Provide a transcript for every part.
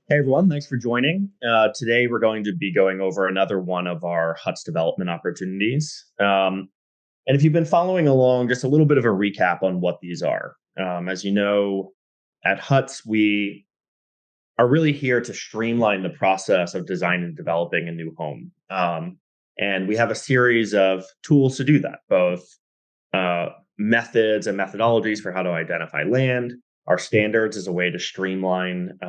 Hey everyone, thanks for joining. Today we're going to be going over another one of our HUTS development opportunities. And if you've been following along, just a little bit of a recap on what these are. As you know, at HUTS, we are really here to streamline the process of designing and developing a new home. And we have a series of tools to do that, both uh, methods and methodologies for how to identify land. Our standards is a way to streamline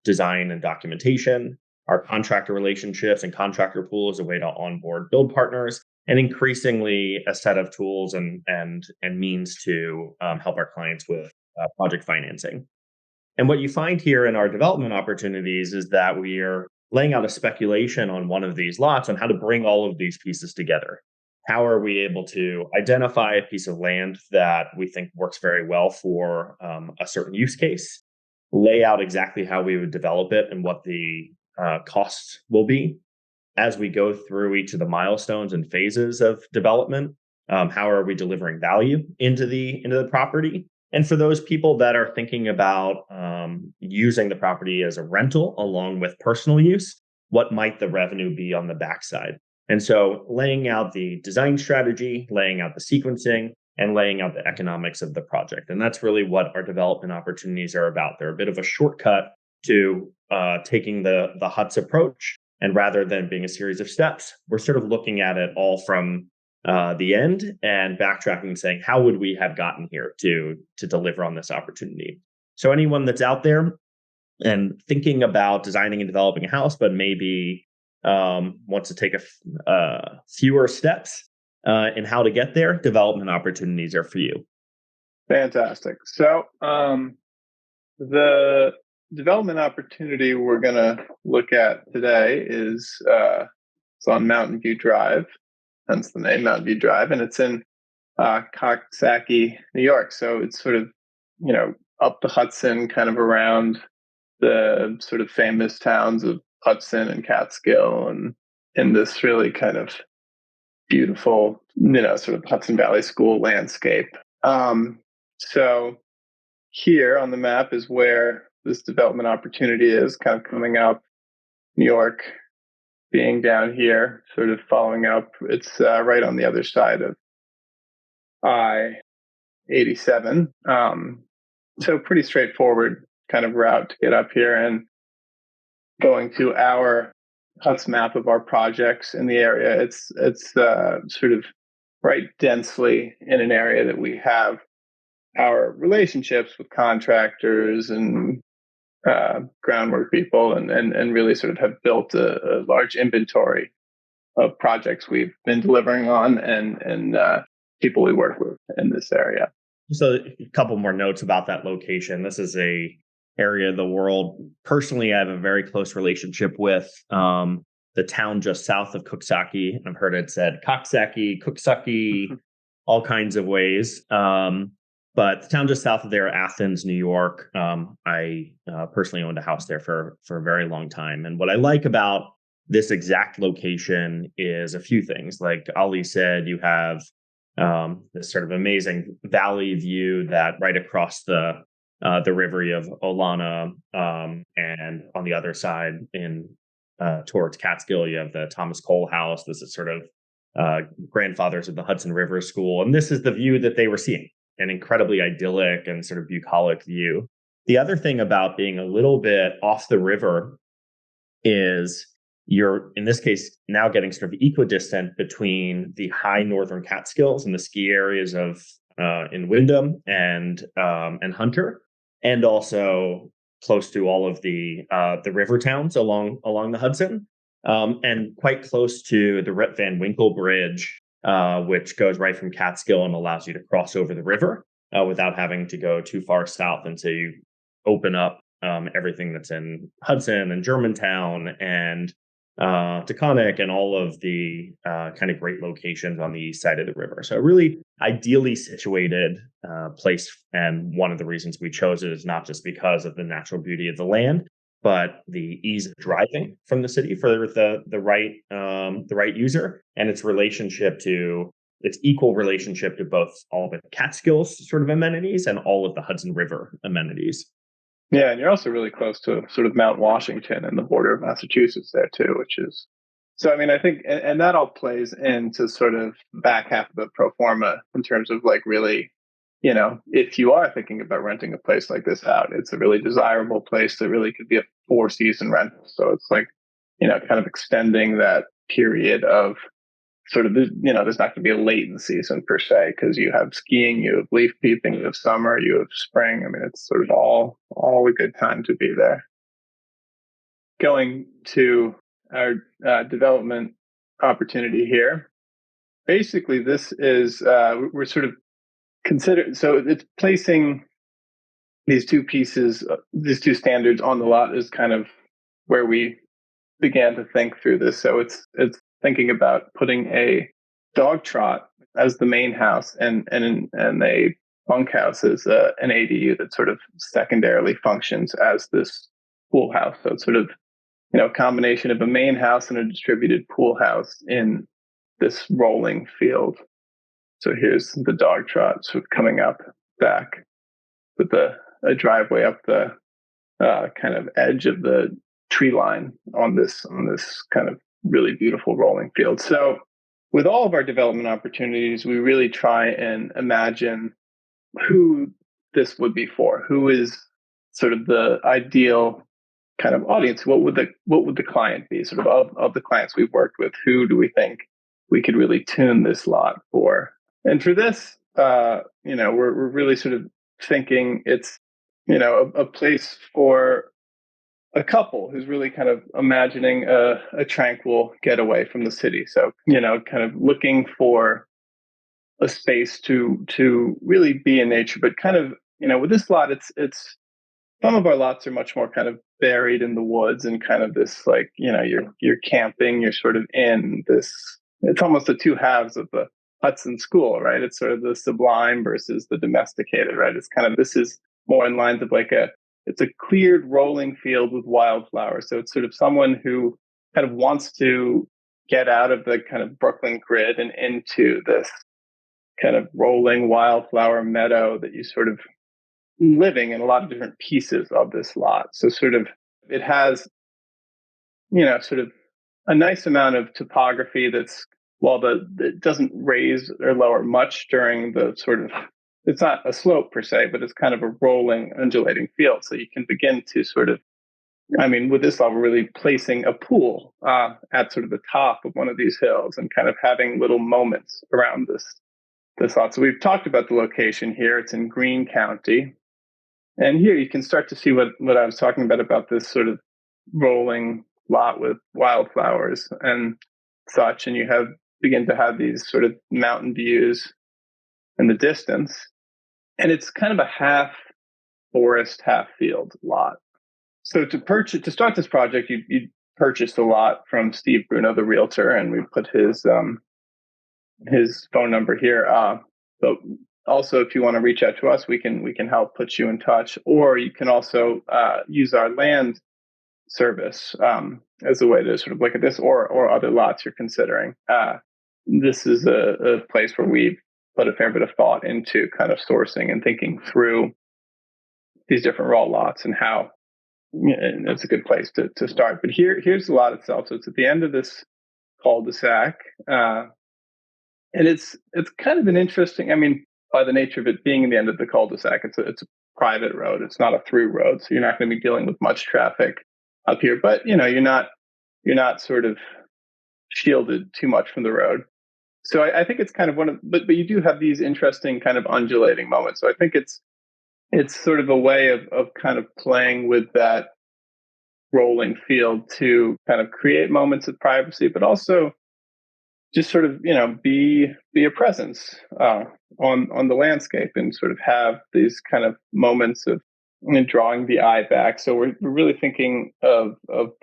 design and documentation. Our contractor relationships and contractor pool is a way to onboard build partners, and increasingly a set of tools and means to help our clients with project financing. And what you find here in our development opportunities is that we are laying out a speculation on one of these lots on how to bring all of these pieces together. How are we able to identify a piece of land that we think works very well for a certain use case, lay out exactly how we would develop it and what the costs will be as we go through each of the milestones and phases of development. How are we delivering value into the property? And for those people that are thinking about using the property as a rental along with personal use, what might the revenue be on the backside? And so, laying out the design strategy, laying out the sequencing, and laying out the economics of the project. And that's really what our development opportunities are about. They're a bit of a shortcut to taking the HUTS approach. And rather than being a series of steps, we're sort of looking at it all from the end and backtracking and saying, how would we have gotten here to deliver on this opportunity? So anyone that's out there and thinking about designing and developing a house, but maybe wants to take fewer steps in how to get there, development opportunities are for you. Fantastic. The development opportunity we're going to look at today is it's on Mountain View Drive, hence the name Mountain View Drive, and it's in Coxsackie, New York. So it's sort of, up the Hudson, kind of around the sort of famous towns of Hudson and Catskill, and in this really kind of beautiful, sort of Hudson Valley School landscape. So here on the map is where this development opportunity is, kind of coming up. New York being down here, sort of following up. It's right on the other side of I-87. So pretty straightforward kind of route to get up here, and going to our HUTS map of our projects in the area. It's sort of right densely in an area that we have our relationships with contractors and groundwork people, and really sort of have built a large inventory of projects we've been delivering on, and people we work with in this area. So a couple more notes about that location. This is a area of the world. Personally, I have a very close relationship with the town just south of Coxsackie. I've heard it said Coxsackie, Coxsackie, all kinds of ways. But the town just south of there, Athens, New York. I personally owned a house there for a very long time. And what I like about this exact location is a few things. Like Ali said, you have this sort of amazing valley view that right across the river of Olana, and on the other side in towards Catskill, you have the Thomas Cole House. This is sort of grandfathers of the Hudson River School, and this is the view that they were seeing, an incredibly idyllic and sort of bucolic view. The other thing about being a little bit off the river is you're, in this case, now getting sort of equidistant between the high northern Catskills and the ski areas of in Wyndham and Hunter, and also close to all of the river towns along the Hudson, and quite close to the Rip Van Winkle Bridge, which goes right from Catskill and allows you to cross over the river without having to go too far south until you open up everything that's in Hudson and Germantown and Taconic and all of the kind of great locations on the east side of the river. So a really ideally situated place. And one of the reasons we chose it is not just because of the natural beauty of the land, but the ease of driving from the city for the right user, and its equal relationship to both all the Catskills sort of amenities and all of the Hudson River amenities. Yeah, and you're also really close to sort of Mount Washington and the border of Massachusetts there too, which is so. I mean, I think, and that all plays into sort of back half of the pro forma in terms of like really, if you are thinking about renting a place like this out, it's a really desirable place that really could be a 4-season rental. So it's like, kind of extending that period of sort of, there's not going to be a latent season per se because you have skiing, you have leaf peeping, you have summer, you have spring. I mean, it's sort of all a good time to be there. Going to our development opportunity here. Basically, this is we're sort of consider so it's placing these two pieces, these two standards on the lot is kind of where we began to think through this. So it's thinking about putting a Dogtrot as the main house and a bunkhouse as an ADU that sort of secondarily functions as this pool house. So it's sort of a combination of a main house and a distributed pool house in this rolling field. So here's the Dogtrot sort of coming up back with a driveway up the kind of edge of the tree line on this kind of really beautiful rolling field. So with all of our development opportunities, we really try and imagine who this would be for. Who is sort of the ideal kind of audience? What would the client be? Sort of the clients we've worked with, who do we think we could really tune this lot for? And for this, we're really sort of thinking it's a place for a couple who's really kind of imagining a tranquil getaway from the city. So, kind of looking for a space to really be in nature, but kind of, with this lot, it's some of our lots are much more kind of buried in the woods and kind of this like, you're camping, you're sort of in this, it's almost the two halves of the Hudson school, right? It's sort of the sublime versus the domesticated, right? It's kind of, this is more in lines of like it's a cleared rolling field with wildflowers. So it's sort of someone who kind of wants to get out of the kind of Brooklyn grid and into this kind of rolling wildflower meadow that you sort of living in a lot of different pieces of this lot. So sort of it has, sort of a nice amount of topography that's while it doesn't raise or lower much during the sort of, it's not a slope per se, but it's kind of a rolling, undulating field. So you can begin to sort of, I mean, with this lot, we're really placing a pool at sort of the top of one of these hills and kind of having little moments around this lot. So we've talked about the location here. It's in Greene County. And here you can start to see what I was talking about this sort of rolling lot with wildflowers and such. And you begin to have these sort of mountain views in the distance. And it's kind of a half forest, half field lot. So to start this project, you purchased a lot from Steve Bruno, the realtor, and we put his phone number here. But also, if you want to reach out to us, we can help put you in touch, or you can also use our land service as a way to sort of look at this, or other lots you're considering. This is a place where we've put a fair bit of thought into kind of sourcing and thinking through these different raw lots and how it's a good place to start. But here's the lot itself. So it's at the end of this cul-de-sac, and it's kind of an interesting. I mean, by the nature of it being in the end of the cul-de-sac, it's a private road. It's not a through road, so you're not going to be dealing with much traffic up here. But you're not sort of shielded too much from the road. So I think it's kind of but you do have these interesting kind of undulating moments. So I think it's sort of a way of kind of playing with that rolling field to kind of create moments of privacy, but also just sort of be a presence on the landscape and sort of have these kind of moments of drawing the eye back. So we're really thinking of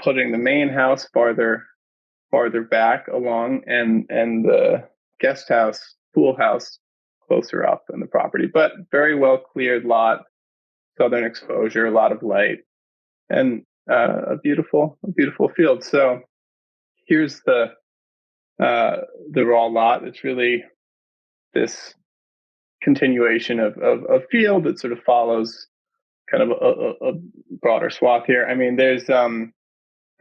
putting the main house farther back along and the guest house, pool house closer up in the property, but very well cleared lot, southern exposure, a lot of light, and a beautiful field. So here's the raw lot. It's really this continuation of field that sort of follows kind of a broader swath here. I mean, there's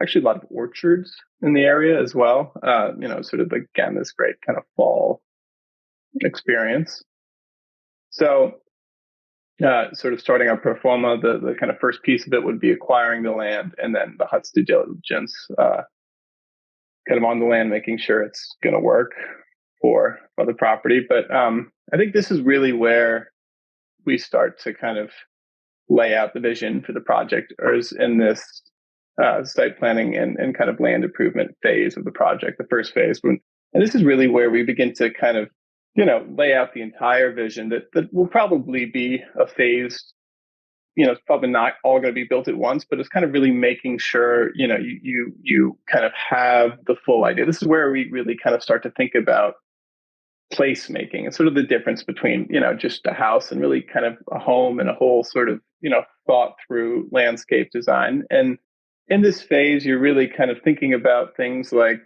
actually a lot of orchards in the area as well. Sort of again this great kind of fall experience. So, sort of starting our pro forma, the kind of first piece of it would be acquiring the land, and then the HUTS due diligence, kind of on the land, making sure it's going to work for the property. But I think this is really where we start to kind of lay out the vision for the project, or is in this site planning and kind of land improvement phase of the project, the first phase. And this is really where we begin to kind of, lay out the entire vision that will probably be a phased, it's probably not all going to be built at once, but it's kind of really making sure, you kind of have the full idea. This is where we really kind of start to think about placemaking and sort of the difference between, just a house and really kind of a home and a whole sort of, thought through landscape design. And in this phase, you're really kind of thinking about things like,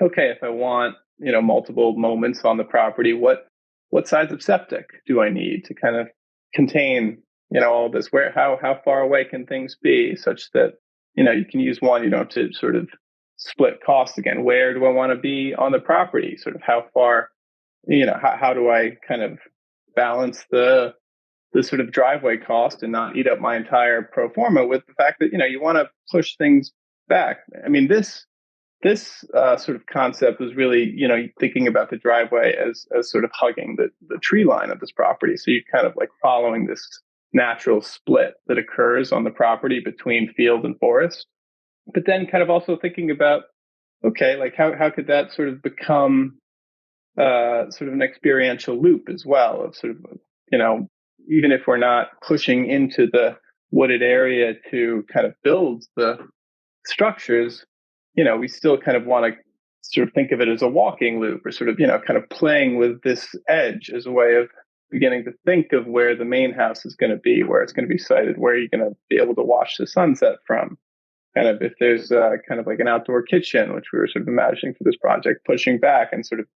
okay, if I want, multiple moments on the property, what size of septic do I need to kind of contain, all this? How far away can things be such that, you can use one, you don't have to sort of split costs again. Where do I want to be on the property? Sort of how far, how do I kind of balance the sort of driveway cost and not eat up my entire pro forma with the fact that, you want to push things back. I mean, this sort of concept was really, thinking about the driveway as sort of hugging the tree line of this property. So you're kind of like following this natural split that occurs on the property between field and forest. But then kind of also thinking about, okay, like how could that sort of become sort of an experiential loop as well of sort of, even if we're not pushing into the wooded area to kind of build the structures, we still kind of want to sort of think of it as a walking loop, or sort of, kind of playing with this edge as a way of beginning to think of where the main house is going to be, where it's going to be sited, where you're going to be able to watch the sunset from. Kind of if there's kind of like an outdoor kitchen, which we were sort of imagining for this project, pushing back and sort of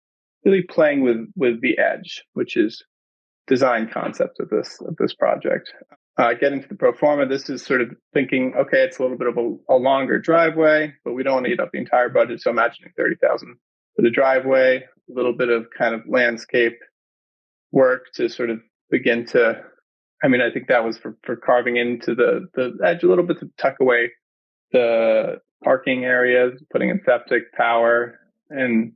really playing with the edge, which is design concept of this project. Getting to the pro forma, this is sort of thinking, okay, it's a little bit of a longer driveway, but we don't want to eat up the entire budget. So imagining 30,000 for the driveway, a little bit of kind of landscape work to sort of begin to, I mean, I think that was for carving into the edge a little bit to tuck away the parking areas, putting in septic, power, and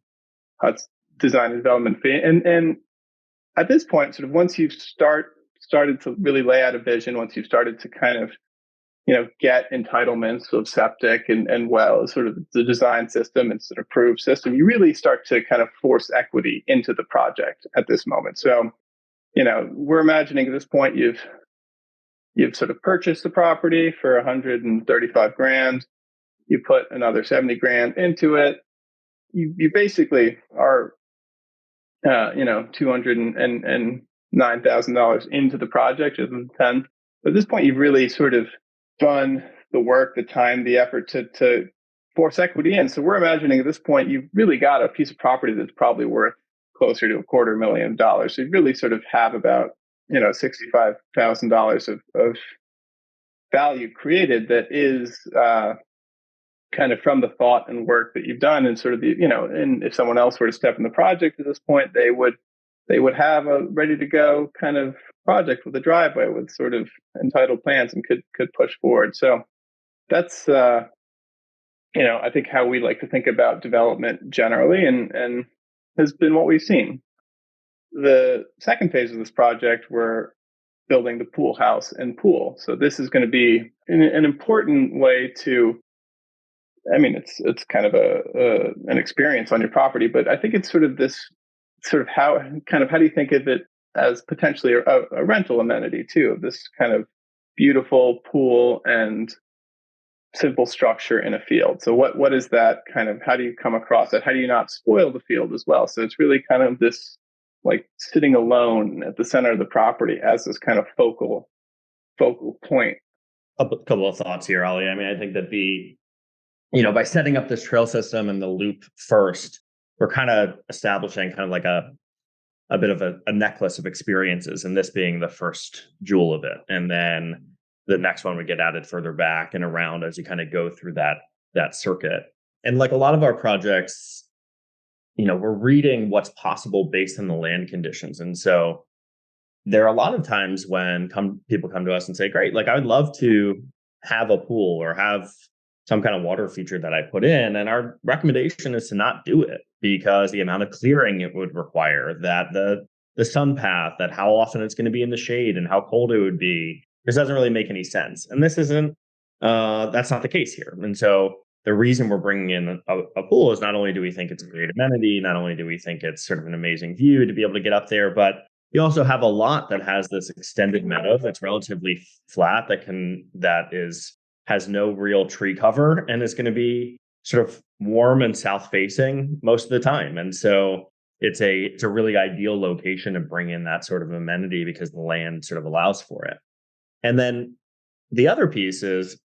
HUTS design and development fee. And at this point, sort of once you've started to really lay out a vision, once you've started to kind of, get entitlements of septic and well, sort of the design system and sort of approved system, you really start to kind of force equity into the project at this moment. So, we're imagining at this point you've sort of purchased the property for 135 grand. You put another 70 grand into it. You basically are, $209,000 into the project as of 10. But at this point, you've really sort of done the work, the time, the effort to force equity in. So we're imagining at this point, you've really got a piece of property that's probably worth closer to $250,000. So you really sort of have about, $65,000 of value created that is kind of from the thought and work that you've done, and sort of the, and if someone else were to step in the project at this point, they would have a ready to go kind of project with a driveway with sort of entitled plans and could push forward. So that's I think how we like to think about development generally, and has been what we've seen. The second phase of this project, we're building the pool house and pool. So this is going to be an important way to, I mean, it's kind of an experience on your property, but I think it's sort of this sort of how do you think of it as potentially a rental amenity too, of this kind of beautiful pool and simple structure in a field. So what is that kind of, how do you come across it? How do you not spoil the field as well? So it's really kind of this like sitting alone at the center of the property as this kind of focal point. A couple of thoughts here, Ali. I mean, I think that by setting up this trail system and the loop first, we're kind of establishing kind of like a bit of a necklace of experiences, and this being the first jewel of it. And then the next one would get added further back and around as you kind of go through that circuit. And like a lot of our projects, we're reading what's possible based on the land conditions. And so there are a lot of times when people come to us and say, great, like I would love to have a pool or have some kind of water feature that I put in. And our recommendation is to not do it because the amount of clearing it would require, that the sun path, that how often it's going to be in the shade and how cold it would be. This doesn't really make any sense. And this isn't, that's not the case here. And so the reason we're bringing in a pool is not only do we think it's a great amenity, not only do we think it's sort of an amazing view to be able to get up there, but you also have a lot that has this extended meadow that's relatively flat has no real tree cover and is going to be sort of warm and south facing most of the time. And so it's a really ideal location to bring in that sort of amenity because the land sort of allows for it. And then the other piece is,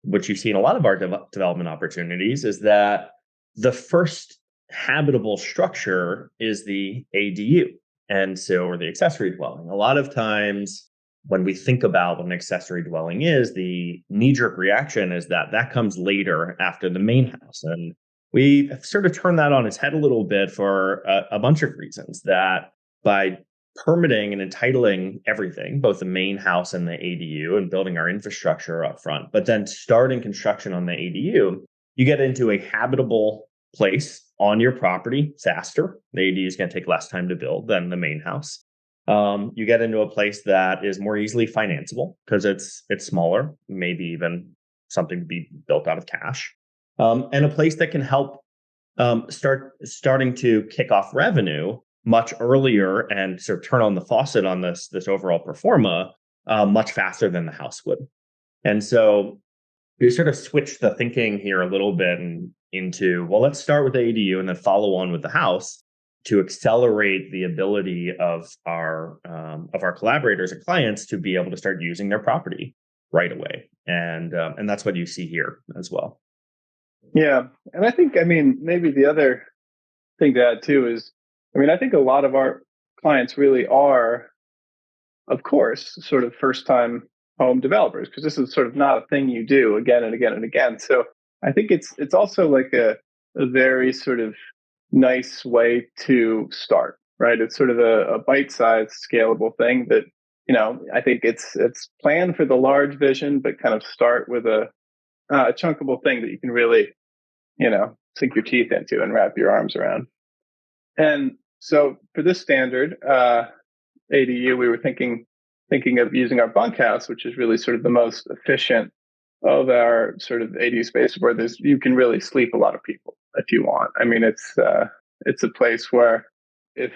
which you see in a lot of our development opportunities, is that the first habitable structure is the ADU. And so, or the accessory dwelling. A lot of times when we think about what an accessory dwelling is, the knee-jerk reaction is that that comes later after the main house. And we sort of turned that on its head a little bit for a bunch of reasons. That by permitting and entitling everything, both the main house and the ADU, and building our infrastructure up front, but then starting construction on the ADU, you get into a habitable place on your property faster. The ADU is going to take less time to build than the main house. You get into a place that is more easily financeable because it's smaller, maybe even something to be built out of cash, and a place that can help starting to kick off revenue much earlier and sort of turn on the faucet on this overall performa much faster than the house would. And so we sort of switched the thinking here a little bit into, well, let's start with the ADU and then follow on with the house to accelerate the ability of our collaborators and clients to be able to start using their property right away. And that's what you see here as well. Yeah. And I think, maybe the other thing to add too is, I think a lot of our clients really are, of course, sort of first time home developers, because this is sort of not a thing you do again and again and again. So I think it's also like a very sort of nice way to start, right? It's sort of a bite-sized, scalable thing that, I think it's planned for the large vision, but kind of start with a chunkable thing that you can really, sink your teeth into and wrap your arms around. And so for this standard ADU, we were thinking of using our bunkhouse, which is really sort of the most efficient of our sort of ADU space, where you can really sleep a lot of people if you want. It's a place where if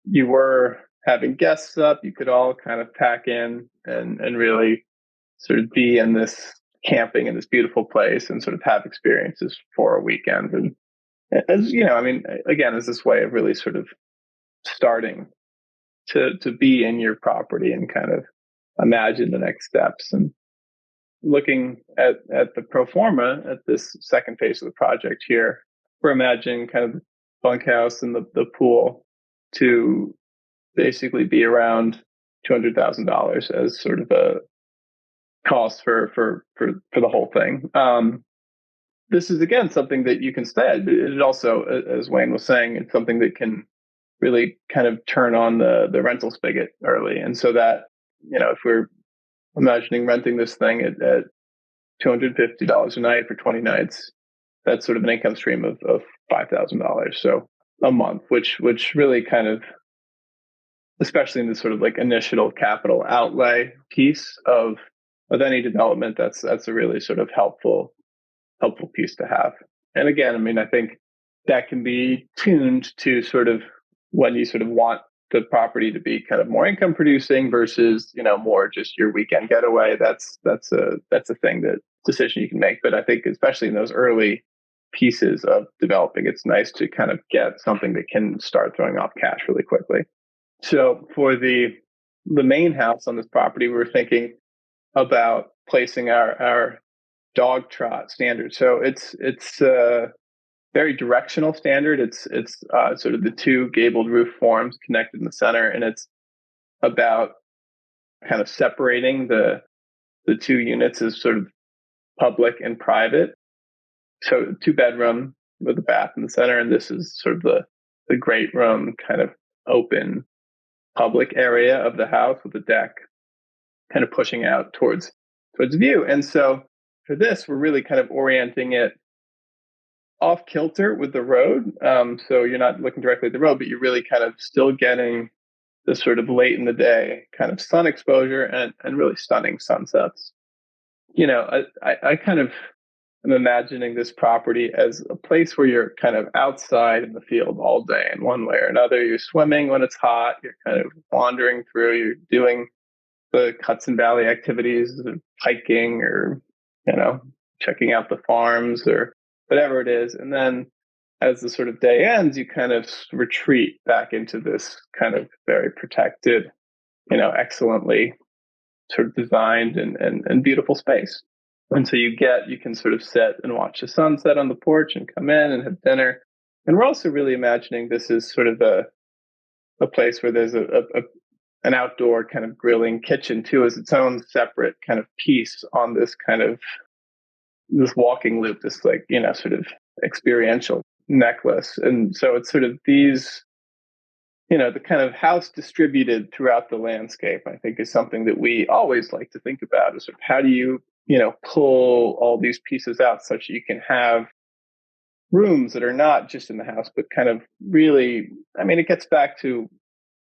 you were having guests up, you could all kind of pack in and really sort of be in this camping in this beautiful place and sort of have experiences for a weekend. And as again, as this way of really sort of starting to be in your property and kind of imagine the next steps. And looking at the pro forma at this second phase of the project here, we're imagining kind of the bunkhouse and the pool to basically be around $200,000 as sort of a cost for the whole thing. This is again something that you can stay. It also, as Wayne was saying, it's something that can really kind of turn on the rental spigot early. And so that, if we're imagining renting this thing at $250 a night for 20 nights, that's sort of an income stream of $5,000. So a month, which really kind of, especially in this sort of like initial capital outlay piece of any development, that's a really sort of helpful piece to have. And again, I think that can be tuned to sort of when you sort of want the property to be kind of more income producing versus, more just your weekend getaway. That's a thing, that decision you can make. But I think especially in those early pieces of developing, it's nice to kind of get something that can start throwing off cash really quickly. So for the main house on this property, we were thinking about placing our Dogtrot standard. So it's a very directional standard. It's sort of the two gabled roof forms connected in the center, and it's about kind of separating the the two units as sort of public and private. So 2 bedroom with a bath in the center, and this is sort of the great room, kind of open public area of the house with a deck kind of pushing out towards view. And so for this, we're really kind of orienting it off kilter with the road. So you're not looking directly at the road, but you're really kind of still getting the sort of late in the day kind of sun exposure and really stunning sunsets. I kind of am imagining this property as a place where you're kind of outside in the field all day in one way or another. You're swimming when it's hot, you're kind of wandering through, you're doing the Hudson Valley activities of hiking or, checking out the farms or whatever it is. And then as the sort of day ends, you kind of retreat back into this kind of very protected, excellently sort of designed and beautiful space. And so you can sort of sit and watch the sunset on the porch and come in and have dinner. And we're also really imagining this is sort of a place where there's an outdoor kind of grilling kitchen too, as its own separate kind of piece on this walking loop, this sort of experiential necklace. And so it's sort of these, the kind of house distributed throughout the landscape, I think, is something that we always like to think about, is sort of how do you, pull all these pieces out such that you can have rooms that are not just in the house, but kind of really, it gets back to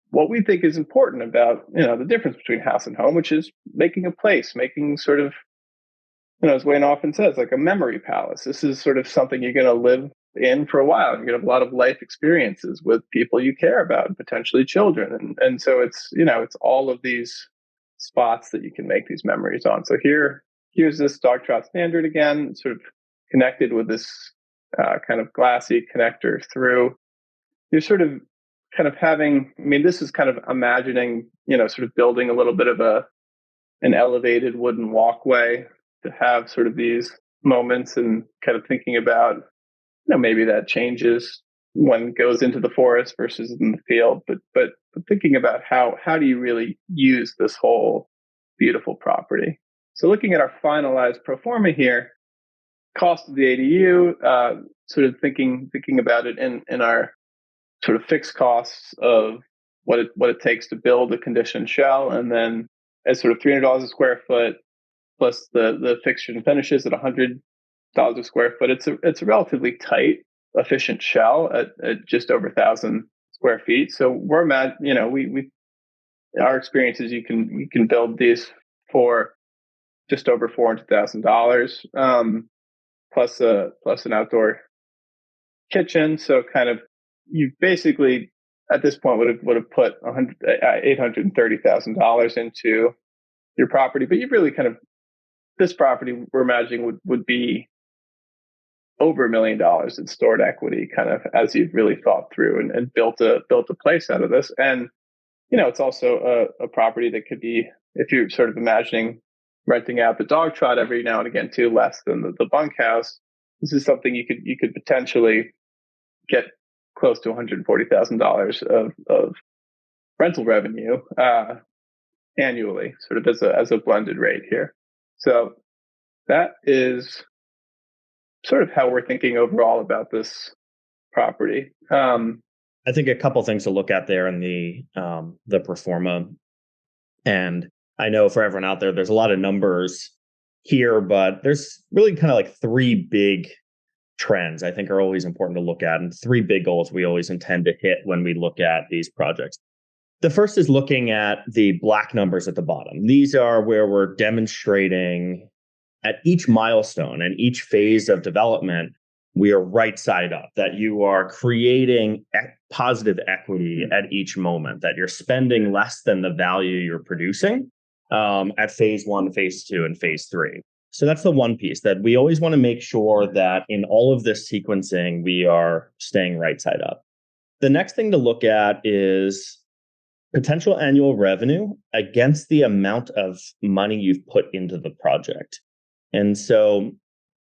what we think is important about, the difference between house and home, which is making a place, making sort of, as Wayne often says, like a memory palace. This is sort of something you're going to live in for a while. You're going to have a lot of life experiences with people you care about, potentially children. And so it's all of these spots that you can make these memories on. So here's this Dogtrot standard again, sort of connected with this kind of glassy connector through. You're sort of kind of having, this is kind of imagining, sort of building a little bit of an elevated wooden walkway to have sort of these moments, and kind of thinking about, maybe that changes when it goes into the forest versus in the field, but thinking about how do you really use this whole beautiful property. So looking at our finalized pro forma here, cost of the ADU, sort of thinking about it in our sort of fixed costs of what it takes to build a conditioned shell, and then as sort of $300 a square foot plus the fixtures and finishes at $100 a square foot. It's a relatively tight, efficient shell at just over 1,000 square feet. So we're we our experience is you can build these for just over $400,000, plus an outdoor kitchen. So kind of you basically at this point would have put $830,000 into your property, but you really kind of, this property we're imagining would be over $1 million in stored equity, kind of as you've really thought through and built a place out of this. And it's also a property that could be, if you're sort of imagining renting out the Dogtrot every now and again too, less than the bunkhouse. This is something you could potentially get close to $140,000 of rental revenue annually, sort of as a blended rate here. So that is sort of how we're thinking overall about this property. I think a couple things to look at there in the pro forma, and I know for everyone out there, there's a lot of numbers here, but there's really kind of like three big trends I think are always important to look at, and three big goals we always intend to hit when we look at these projects. The first is looking at the black numbers at the bottom. These are where we're demonstrating at each milestone and each phase of development, we are right side up, that you are creating positive equity at each moment, that you're spending less than the value you're producing at phase 1, phase 2, and phase 3. So that's the one piece that we always want to make sure that in all of this sequencing, we are staying right side up. The next thing to look at is potential annual revenue against the amount of money you've put into the project. And so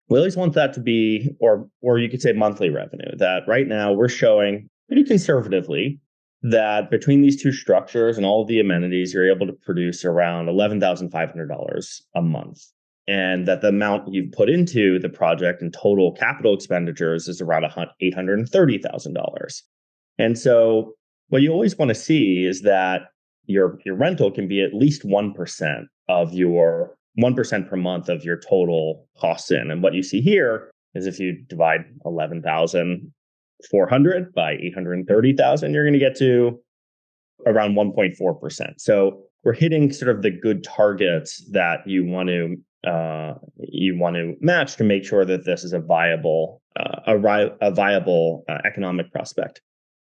we always want that to be, or you could say monthly revenue, that right now we're showing pretty conservatively that between these two structures and all of the amenities, you're able to produce around $11,500 a month. And that the amount you've put into the project in total capital expenditures is around $830,000. And so what you always want to see is that your rental can be at least 1% of your 1% per month of your total costs in. And what you see here is if you divide 11,400 by 830,000, you're going to get to around 1.4%. So we're hitting sort of the good targets that you want to match to make sure that this is a viable economic prospect.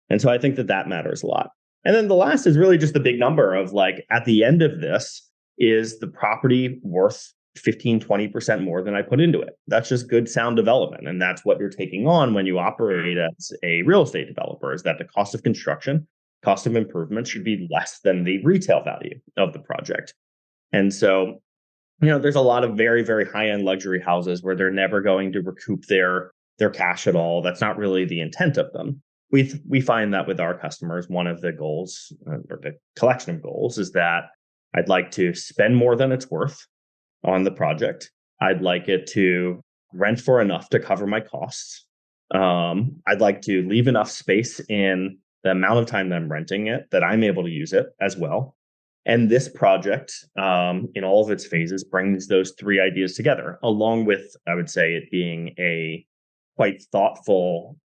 And so I think that matters a lot. And then the last is really just the big number of like, at the end of this, is the property worth 15, 20% more than I put into it? That's just good, sound development. And that's what you're taking on when you operate as a real estate developer, is that the cost of construction, cost of improvement should be less than the retail value of the project. And so, there's a lot of very, very high-end luxury houses where they're never going to recoup their cash at all. That's not really the intent of them. We find that with our customers, one of the goals, or the collection of goals, is that I'd like to spend more than it's worth on the project. I'd like it to rent for enough to cover my costs. I'd like to leave enough space in the amount of time that I'm renting it that I'm able to use it as well. And this project, in all of its phases, brings those three ideas together, along with, I would say, it being a quite thoughtful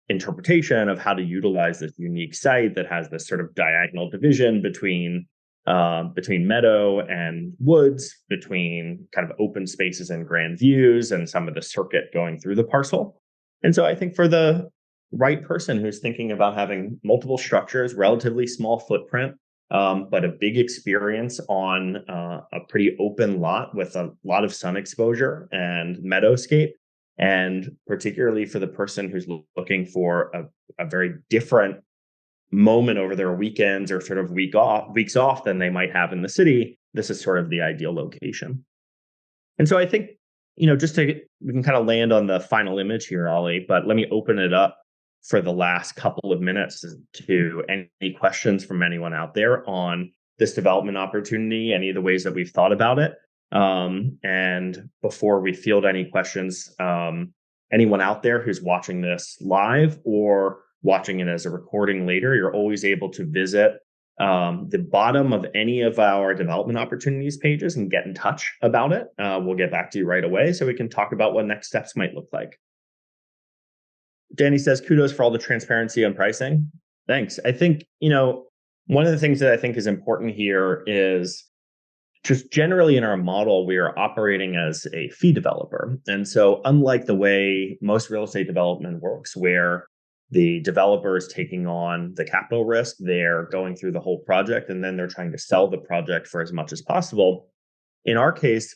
interpretation of how to utilize this unique site that has this sort of diagonal division between meadow and woods, between kind of open spaces and grand views, and some of the circuit going through the parcel. And so I think for the right person who's thinking about having multiple structures, relatively small footprint, but a big experience on a pretty open lot with a lot of sun exposure and meadowscape, and particularly for the person who's looking for a very different moment over their weekends or sort of weeks off than they might have in the city, this is sort of the ideal location. And so I think, we can kind of land on the final image here, Ollie, but let me open it up for the last couple of minutes to any questions from anyone out there on this development opportunity, any of the ways that we've thought about it. And before we field any questions, anyone out there who's watching this live or watching it as a recording later, you're always able to visit the bottom of any of our development opportunities pages and get in touch about it. We'll get back to you right away so we can talk about what next steps might look like. Danny says, kudos for all the transparency on pricing. Thanks. I think, one of the things that I think is important here is just generally in our model, we are operating as a fee developer. And so unlike the way most real estate development works, where the developer is taking on the capital risk, they're going through the whole project, and then they're trying to sell the project for as much as possible. In our case,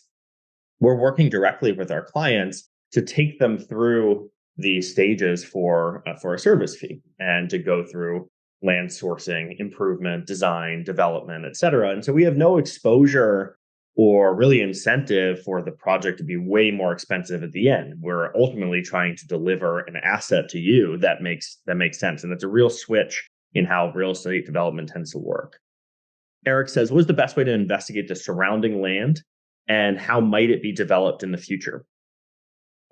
we're working directly with our clients to take them through the stages for a service fee and to go through land sourcing, improvement, design, development, et cetera. And so we have no exposure or really incentive for the project to be way more expensive at the end. We're ultimately trying to deliver an asset to you that makes sense. And it's a real switch in how real estate development tends to work. Eric says, what is the best way to investigate the surrounding land and how might it be developed in the future?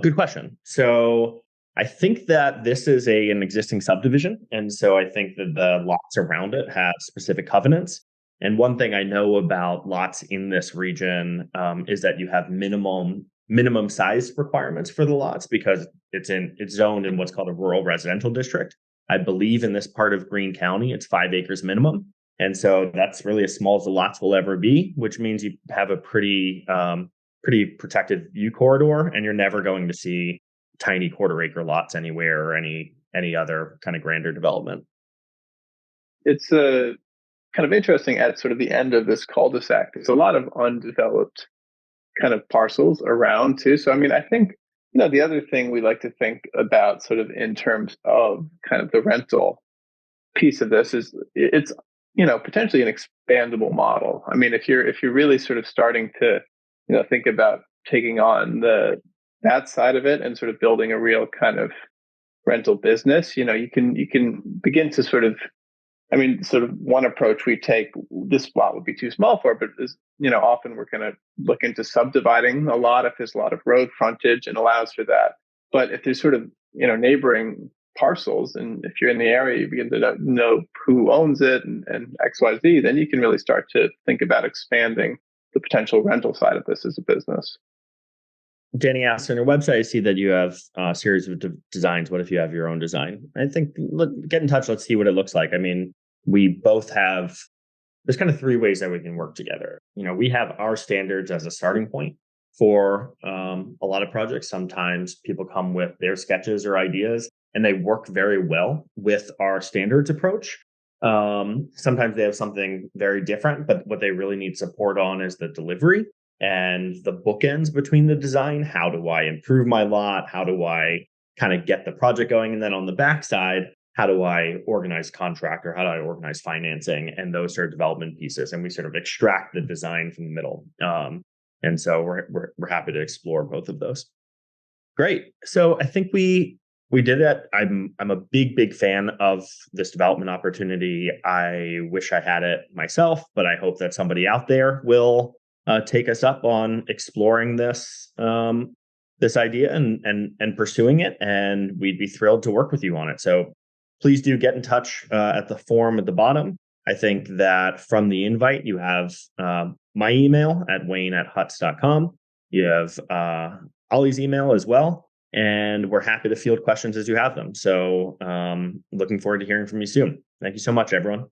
Good question. So I think that this is an existing subdivision. And so I think that the lots around it have specific covenants. And one thing I know about lots in this region is that you have minimum size requirements for the lots because it's zoned in what's called a rural residential district. I believe in this part of Greene County, it's 5 acres minimum. And so that's really as small as the lots will ever be, which means you have a pretty protected view corridor, and you're never going to see tiny quarter-acre lots anywhere or any other kind of grander development. It's kind of interesting at sort of the end of this cul-de-sac. There's a lot of undeveloped kind of parcels around too. So, I mean, I think, the other thing we like to think about sort of in terms of kind of the rental piece of this is it's, potentially an expandable model. I mean, if you're really sort of starting to, think about taking on that side of it and sort of building a real kind of rental business, you can begin to sort of, I mean, sort of one approach we take, this lot would be too small for it, but is, often we're going to look into subdividing a lot if there's a lot of road frontage and allows for that. But if there's sort of, neighboring parcels, and if you're in the area, you begin to know who owns it and XYZ, then you can really start to think about expanding the potential rental side of this as a business. Danny asks on your website, I see that you have a series of designs. What if you have your own design? I think, look, get in touch. Let's see what it looks like. I mean, we both have, there's kind of three ways that we can work together. We have our standards as a starting point for a lot of projects. Sometimes people come with their sketches or ideas and they work very well with our standards approach. Sometimes they have something very different, but what they really need support on is the delivery and the bookends between the design. How do I improve my lot? How do I kind of get the project going? And then on the backside, how do I organize contractor? How do I organize financing and those sort of development pieces? And we sort of extract the design from the middle. And so we're happy to explore both of those. Great. So I think we did it. I'm a big fan of this development opportunity. I wish I had it myself, but I hope that somebody out there will take us up on exploring this this idea and pursuing it, and we'd be thrilled to work with you on it. So please do get in touch at the form at the bottom. I think that from the invite, you have my email at wayne@huts.com. You have Ollie's email as well, and we're happy to field questions as you have them. So looking forward to hearing from you soon. Thank you so much, everyone.